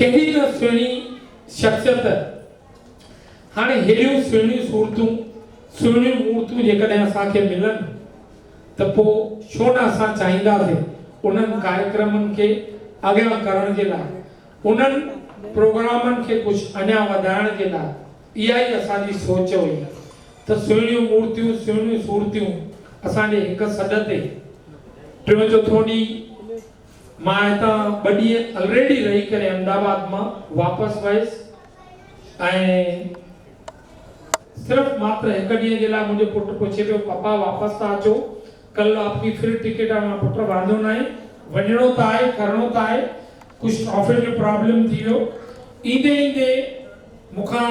केॾी न सुहिणी शख़्सियत हाणे हेॾियूं सुहिणियूं सूरतूं सुहिणियूं मूर्तियूं जेकॾहिं असांखे मिलनि त पोइ छो न असां चाहींदासीं उन्हनि कार्यक्रमनि खे अॻियां करण जे लाइ उन्हनि प्रोग्रामनि खे कुझु अञा वधाइण जे लाइ इहा ई असांजी सोच हुई त सुहिणियूं मूर्तियूं सुहिणियूं सूरतियूं असांजे हिकु सॾ ते टियों चोथों ॾींहुं मां हितां 2 ॾींहं ऑलरेडी रही करे अहमदाबाद मां वापसि वयुसि ऐं सिर्फ़ मात्र हिकु ॾींहं जे लाइ मुंहिंजो पुटु पुछे पियो पापा वापसि था अचो कल आपकी फिर टिकट आहे मां पुटु वांदो न आहे वञिणो त आहे करिणो त आहे कुझु ऑफिस जो प्रॉब्लम थी वियो ईंदे ईंदे मूंखां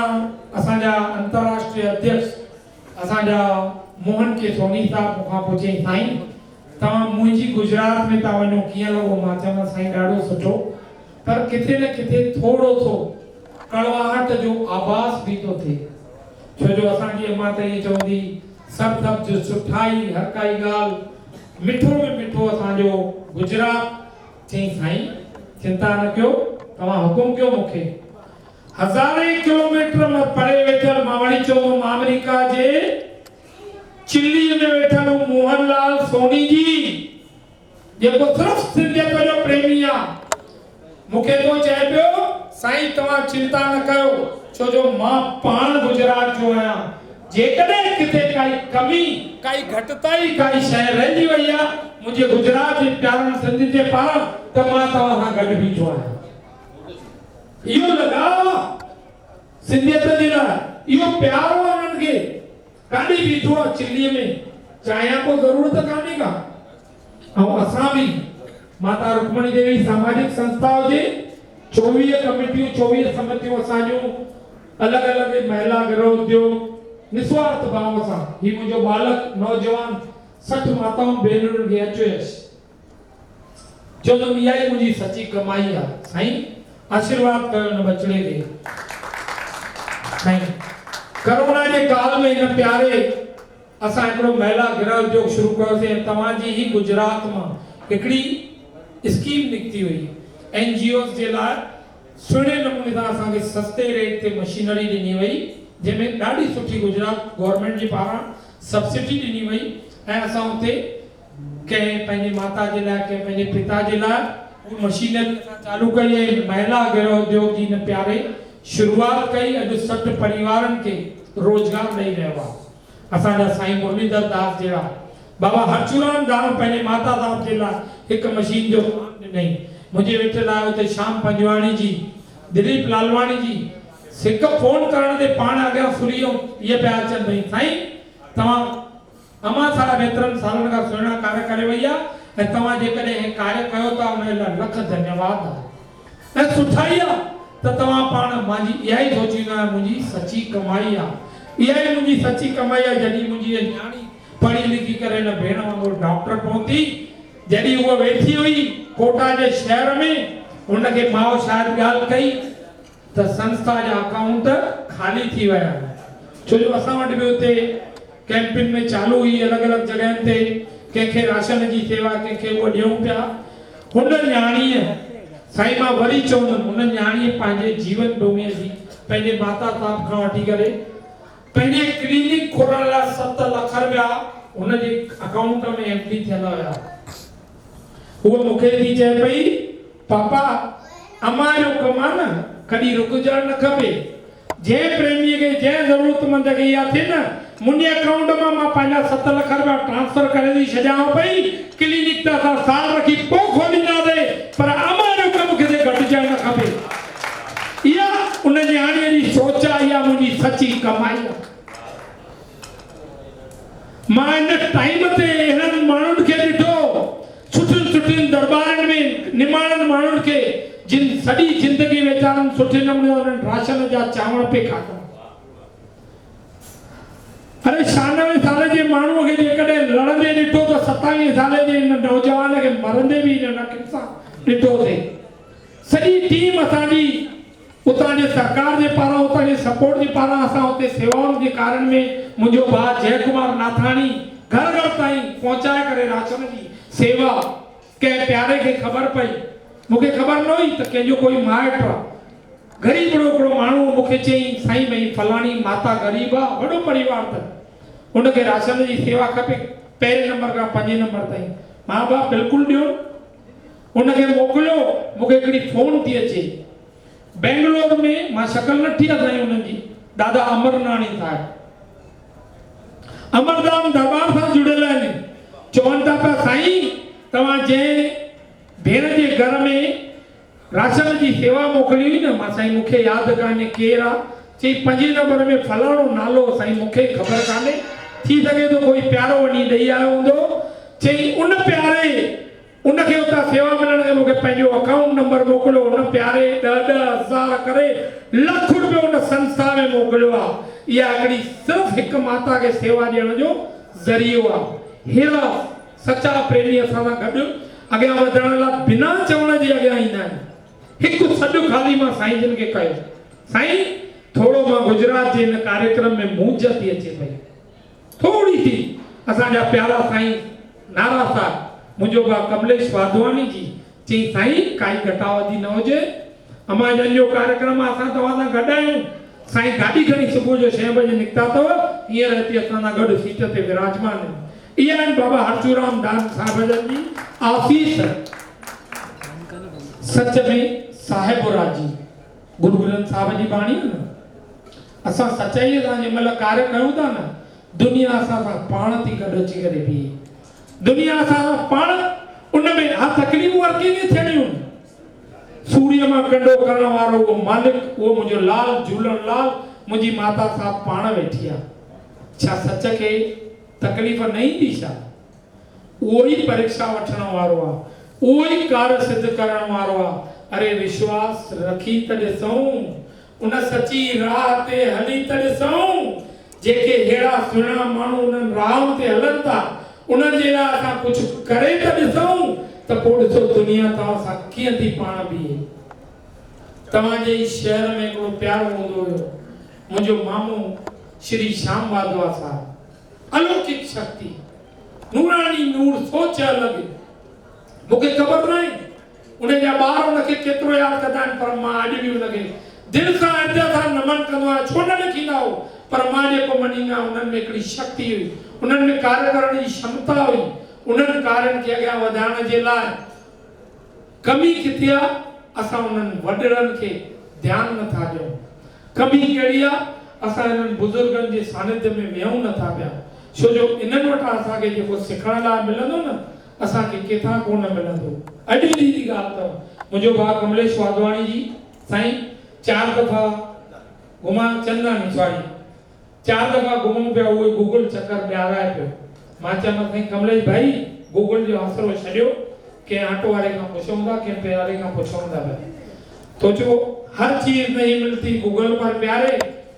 असांजा अंतर्राष्ट्रीय अध्यक्ष असांजा मोहन के सोनी साहब मूंखां पुछे साईं तव्हां मुंहिंजी गुजरात में था वञो कीअं लॻो मां चयो साईं ॾाढो सुठो पर किथे न किथे थोरो सो कड़वाहट जो आभास बि थो थिए छो जो असांजी अम्मा त इहे चवंदी सभु जो सुठाई हर काई ॻाल्हि मिठो में मिठो असांजो गुजरात चई साईं चिंता न कयो तव्हां हुकुम कयो मूंखे हज़ारे किलोमीटर में परे वेठल मां वरी चयो अमेरिका जे चिल्ली में वेठल मोहनलाल सोनी जी जेको सिर्फ सिंधियत जो प्रेमी आहे मूंखे तो चए पियो साईं तव्हां चिंता न कयो छो जो मां पाण गुजरात जो आहियां जेकॾहिं किथे काई कमी काई घटिताई काई शइ रहिजी वई आहे मुंहिंजे गुजरात जे प्यारनि सिंधी जे पारां त मां तव्हां सां गॾु बीठो आहियां इहो लगाव सिंधियत जे लाइ इहो प्यार आहे उन्हनि खे काॾे बीठो आहे चिल्लीअ में चाहियां को ज़रूरत कान्हे का ऐं असां बि माता रुक्मणी देवी सामाजिक संस्था हुजे 24 कमेटियूं 24 समितियूं असांजूं अलॻि अलॻि महिला गृह उद्योग निस्वार्थ भाव सां ही मुंहिंजो बालक नौजवान 60 माताउनि भेनरुनि खे अचुयसि जो त इहा ई मुंहिंजी सची कमाई आहे साईं आशीर्वाद कयो न बचड़े खे साईं कोरोना जे काल में इन प्यारे असां हिकिड़ो महिला गृह उद्योग शुरू कयोसीं तव्हांजी ही गुजरात मां हिकिड़ी स्कीम निकिती हुई एनजीओस जे लाइ सुहिणे नमूने सां असांखे सस्ते रेट ते मशीनरी ॾिनी वई जंहिंमें ॾाढी सुठी गुजरात गवर्नमेंट जे पारां सब्सिडी ॾिनी वई ऐं असां उते कंहिं पंहिंजी माता जे लाइ कंहिं पंहिंजे पिता जे लाइ उहा मशीनरी असां चालू कई ऐं महिला गृह उद्योग जी हिन प्यारे शुरूआत कई अॼु 60 परिवारनि खे रोजगार ॾेई रहियो आहे असांजा साईं मुरलीधर दास जहिड़ा बाबा हरचूराम दास पंहिंजे माता साहब जे लाइ हिकु मशीन जो ॾिनई मुझे वेठल आहे उते श्याम पंजवाणी जी दिलीप लालवाणी जी हिकु फोन करण ते पाण अॻियां फुली इहे पिया अचनि भई साईं तव्हां अमा साहिब एतिरनि सालनि खां सुहिणा कार्य करे वई आहे ऐं तव्हां जेकॾहिं हे कार्य कयो था उन लाइ लख धन्यवाद आहे ऐं सुठाई आहे त तव्हां पाण मुंहिंजी इहा ई सोचींदो आहियां मुंहिंजी सची कमाई आहे इहा ई मुंहिंजी सची कमाई आहे जॾहिं मुंहिंजी न्याणी पढ़ी लिखी करे हिन भेण वांगुरु डॉक्टर पहुती जॾहिं उहा वेठी हुई कोटा जे शहर में उनखे माउ शायदि ॻाल्हि कई त संस्था जा अकाउंट खाली थी विया छो जो असां वटि बि उते कैंपिन में चालू हुई अलॻि अलॻि जॻहियुनि ते कंहिंखे राशन जी सेवा कंहिंखे उहो ॾियूं पिया हुन न्याणीअ साईं मां वरी चवंदुमि हुन न्याणीअ पंहिंजे जीवन भूमीअ जी पंहिंजे माता साहब खां वठी करे पंहिंजे क्लिनिक खोलण लाइ 7 लख रुपया हुनजे अकाउंट में एंट्री थियल हुया वो मुखे थी चए पई पापा अम्मा जो कम आहे न कॾहिं रुकजण न खपे जंहिं प्रेमीअ खे जंहिं ज़रूरतमंद खे इहा थिए न मुंहिंजे अकाउंट मां पंहिंजा 7 लख रुपया ट्रांसफर करे थी छॾियांव पई क्लिनिक त असां साल रखी पोइ खोलींदासीं पर अम्मा जो कमु किथे घटिजण न खपे इहा उन न्याणीअ जी सोच आहे इहा मुंहिंजी सची कमाई आहे मां इन टाइम ते अहिड़नि माण्हुनि खे ॾिठो सुठियुनि दरबारनि में निमाणनि माण्हुनि खे जिन सॼी जिंदगी वीचारनि सुठे नमूने उन्हनि राशन जा चांवर पे खाधा अरे 96 साल जे माण्हूअ खे जेकॾहिं लड़ंदे ॾिठो त 27 साल जे हिन नौजवान खे मरंदे बि हिन सां ॾिठोसीं सॼी टीम असांजी उतां जे सरकार जे पारां उतां जे सपोर्ट जे पारां असां उते सेवाउनि जे कारण में मुंहिंजो भाउ जयकुमार नाथाणी घर घर ताईं पहुचाए करे राशन जी सेवा कंहिं प्यारे खे ख़बर पई मूंखे ख़बर न हुई त कंहिंजो कोई माइट गरीब हिकिड़ो माण्हू मूंखे चई साईं भई फलाणी माता ग़रीब आहे, वॾो परिवार अथनि, उनखे राशन जी सेवा खपे पहिरें नंबर खां 5 नंबर ताईं। मां बाप बिल्कुलु ॾियो, उनखे मोकिलियो। मूंखे हिकिड़ी फोन थी अचे बेंगलोर में, मां शकल नठी आहे साईं उन्हनि जी, दादा अमरनाणी साहिब अमरधाम दरबार सां जुड़ियल आहिनि। चवनि था पिया साईं तव्हां जंहिं भेण जे घर में राशन जी सेवा मोकिली हुई न, मां साईं मूंखे यादि कान्हे केरु आहे, चई 5 नंबर में फलाणो नालो, साईं मूंखे ख़बर कान्हे, थी सघे तो कोई प्यारो वञी ॾेई आयो हूंदो। चई उन प्यारे उनखे उतां सेवा मिलण खे मूंखे पंहिंजो अकाउंट नंबर मोकिलियो। उन प्यारे 10-10 हज़ार करे लख रुपयो उन संस्था में मोकिलियो आहे। इहा हिकिड़ी सिर्फ़ु हिकु माता खे सेवा ॾियण जो ज़रियो आहे। हेड़ा सचा प्रेमी असां सां गॾु अॻियां वधण लाइ बिना चवण जे अॻियां ईंदा आहिनि। हिकु सॾु खाली मां साईं जिन खे कयो, साईं थोरो मां गुजरात जे हिन कार्यक्रम में मूंझ थी अचे पई थोड़ी सी। असांजा प्यारा साईं नारा साहिब मुंहिंजो भाउ कमलेश वाधवानी जी चई साईं काई घटावधी न हुजे, अमाजन जो कार्यक्रम असां तव्हां सां गॾु आहियूं। साईं गाॾी खणी सुबुह जो 6 बजे निकिता अथव, हींअर हिते असां सां गॾु सीट ते विराजमान आहिनि। इहा आहिनि बाबा हरचूराम दास साहिब जी आसीस। सच में साहिब राजी गुरु ग्रंथ साहिब जी बाणी न, असां सचाईअ सां जंहिं महिल कार्य कयूं था न, दुनिया असां सां पाण थी गॾु अची करे बीहे। दुनिया असां पाण उनमें हा तकलीफ़ूं हर कंहिंखे थियणियूं। सूर्य मां कंडो करण वारो उहो मालिक, उहो मुंहिंजो लाल झूलण लाल, मुंहिंजी माता साहब पाण वेठी आहे। छा सच खे तकलीफ़ न ईंदी छा? उहो ई परीक्षा वठण वारो आहे, उहो ई कार्य सिद्ध करण वारो आहे। अरे विश्वास रखी त ॾिसूं, उन सची राह ते हली त ॾिसूं। जेके अहिड़ा सुहिणा माण्हू उन्हनि राह ते हलनि था, उन्हनि जे लाइ असां कुझु करे त ॾिसूं, त पोइ ॾिसो दुनिया तव्हां सां कीअं थी पाण बीहे। तव्हांजे ई शहर में हिकिड़ो प्यारो हूंदो हुयो, मुंहिंजो मामू श्री श्याम वाधवा साहब, अलौकिक शक्ति, नूरानी नूर, सोच अलॻि। मूंखे ख़बर न आहे उनजा ॿार उनखे केतिरो यादि कंदा आहिनि, पर मां अॼु बि उनखे दिलि सां हिते सां नमन कंदो आहियां। छो न लिखींदा हो, पर मां जेको मञींदा उन्हनि में हिकिड़ी शक्ति हुई, उन्हनि में कार्य करण जी क्षमता हुई। उन्हनि कार्यनि खे अॻियां वधाइण जे लाइ कमी किथे आहे, असां उन्हनि वॾड़नि खे ध्यानु नथा ॾियूं। कमी कहिड़ी आहे, असां इन्हनि बुज़ुर्गनि जे सानिध्य में वेहूं नथा पिया। छो जो इन्हनि वटां असांखे जेको सिखण लाइ मिलंदो न, असांखे किथां कोन मिलंदो। अॼु जी ॻाल्हि अथव, मुंहिंजो भाउ कमलेश वाधवानी जी साईं 4 दफ़ा घुमा, चंदानी सॉरी 4 दफ़ा घुमूं पिया, उहे गूगल चक्कर ॿियाराए पियो। मां चयोमांसि साईं कमलेश भाई गूगल जो आसरो छॾियो, कंहिं ऑटो वारे खां पुछूं था, कंहिं पे वारे खां पुछूं था पिया। तो जो हर चीज नहीं मिलती गूगल पर प्यारे,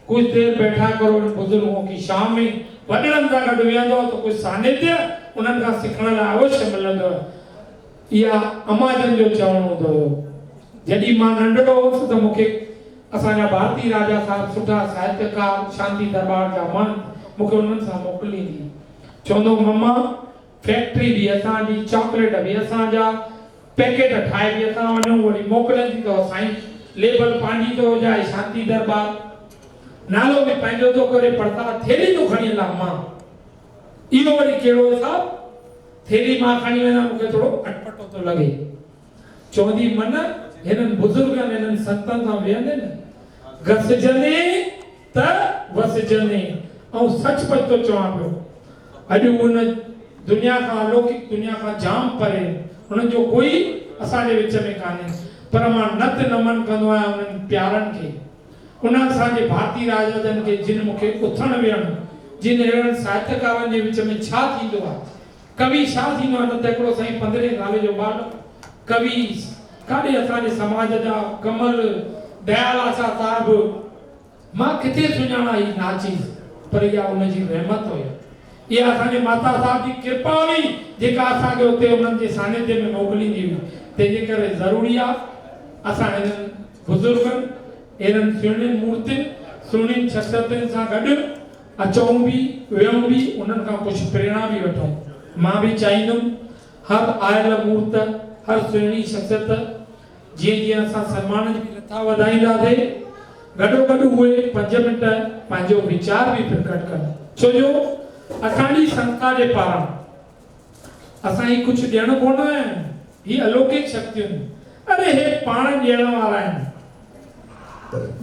कुछ देर बैठा करो इन बुजुर्गों की शाम में वॾड़नि सां गॾु वेहंदो तो कुछ सानिध्य उन्हनि खां सिखण लाइ अवश्य मिलंदो। इहा अमाजन जो चवणो हूंदो हुयो। जॾहिं मां नंढड़ो हुउसि त मूंखे असांजा भारती राजा साहब सुठा साहित्यकार शांति दरबार जा मन मूंखे उन्हनि सां मोकिलींदी, चवंदो मम्मा फैक्ट्री बि असांजी, चॉकलेट बि असांजा, पैकेट ठाहे बि असां वञूं, वरी मोकिलंदी अथव साईं, लेबल पंहिंजी थो हुजाए शांति दरबार, नालो बि पंहिंजो थो करे, पड़ता थेली थो खणी हलां मां। इहो वरी कहिड़ो हिसाब, थेली मां खणी वेंदा मूंखे थोरो अटपटो थो लॻे। चवंदी मन हिननि बुज़ुर्गनि हिननि संतनि सां वेहंदे न, घसजने त वसजने। ऐं सचपच थो चवां पियो, अॼु उन दुनिया खां, अलौकिक दुनिया खां जाम परे, उन्हनि जो कोई असांजे विच में कान्हे, पर मां नत नमन कंदो आहियां उन्हनि प्यारनि खे, उन्हनि असांजे भारती राजन खे, जिन मूंखे उथण वेहण, जिन अहिड़नि साहित्यकारनि जे विच में छा थींदो आहे, कवि छा थींदो आहे, न त हिकिड़ो साईं 15 साल जो ॿार कवि काॾे असांजे समाज जा, कमल दयाल आशा साहिब, मां किथे सुञाणा ही नाचीस, पर इहा उनजी रहमत हुई, इहा असांजे माता साहिब जी कृपा हुई, जेका असांखे उते उन्हनि जे सानिध्य में मोकिलींदी हुई। तंहिंजे करे ज़रूरी आहे असां हिननि बुज़ुर्गनि, हिननि सुहिणियुनि मूर्तियुनि, सुहिणियुनि शख़्सियतुनि सां गॾु अचूं बि, वेहूं बि, उन्हनि खां कुझु प्रेरणा बि वठूं। मां बि चाहींदुमि हर आयल मूर्त, हर सुहिणी शख़्सियत, जीअं जीअं असां सन्मान जी कथा वधाईंदासीं गॾोगॾु उहे 5 मिंट पंहिंजो वीचार बि प्रकट कनि छो जो असांजी संस्था जे पारां असांजी कुझु ॾियण कोन आहिनि ही अलौकिक शक्तियूं अरे हे पाण ॾियण वारा आहिनि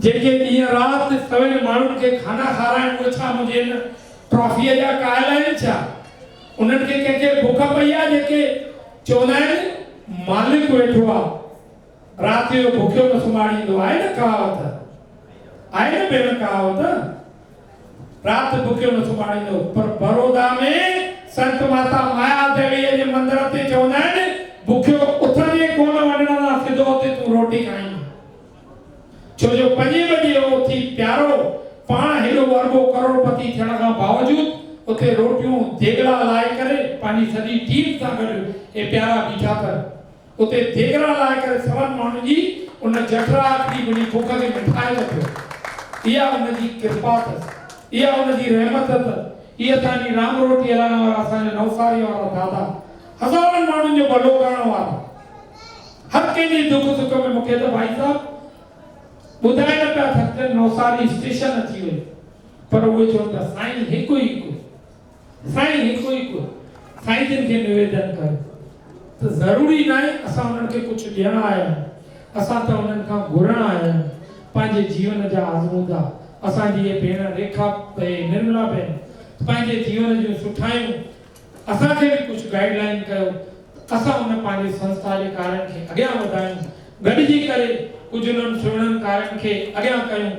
जेके ॾींहं राति सवेल माण्हुनि खे खाना खाराइण उहे छा मुंहिंजे ट्रॉफीअ जा कायल आहिनि छा उन्हनि खे कंहिंखे बुख पई आहे जेके चवंदा आहिनि मालिक वेठो आहे राति जो बुखियो न सुम्हारींदो आहे न कहावत आहे न भेण कहावत राति बुखियो न सुम्हारींदो पर बड़ौदा में संत माता माया देवीअ जे मंदिर ते चवंदा आहिनि बुखियो उथंदे कोन वञणा सिधो उते तूं रोटी खाईं छो जो 5 बजे उथी प्यारो पाण हेॾो वर्गो करोड़पति थियण खां बावजूद उते रोटियूं देगड़ा लाए करे पंहिंजी सॼी टीम सां गॾु हे प्यारा बीठा कर उते देगड़ा लाए करे सवन माण्हुनि जी उन जठरा आखरी मुंहिंजी बुख खे मिठाए रखियो इहा उनजी कृपा अथसि इहा उनजी रहमत अथसि इहा असांजी राम रोटी हलाइण वारा असांजा नवसारी वारा दादा हज़ारनि माण्हुनि जो भलो करण वारा हर कंहिंजे दुख सुख में मूंखे त भाई साहब ॿुधाए न पिया थकनि नवसारी स्टेशन अची वई पर उहे चवनि था साईं हिकु हिकु साईं जिन खे निवेदन कर त ज़रूरी न आहे असां उन्हनि खे कुझु ॾियण आया आहियूं असां त उन्हनि खां घुरण आया आहियूं पंहिंजे जीवन जा आज़मूदा असांजी ये भेण रेखा निर्मला भेण पंहिंजे जीवन जूं सुठायूं असांखे बि कुझु गाइडलाइन कयो असां उन पंहिंजे संस्था जे कार्यनि खे अॻियां वधायूं गॾिजी करे कुझु उन्हनि सुहिणनि कार्यनि खे अॻियां कयूं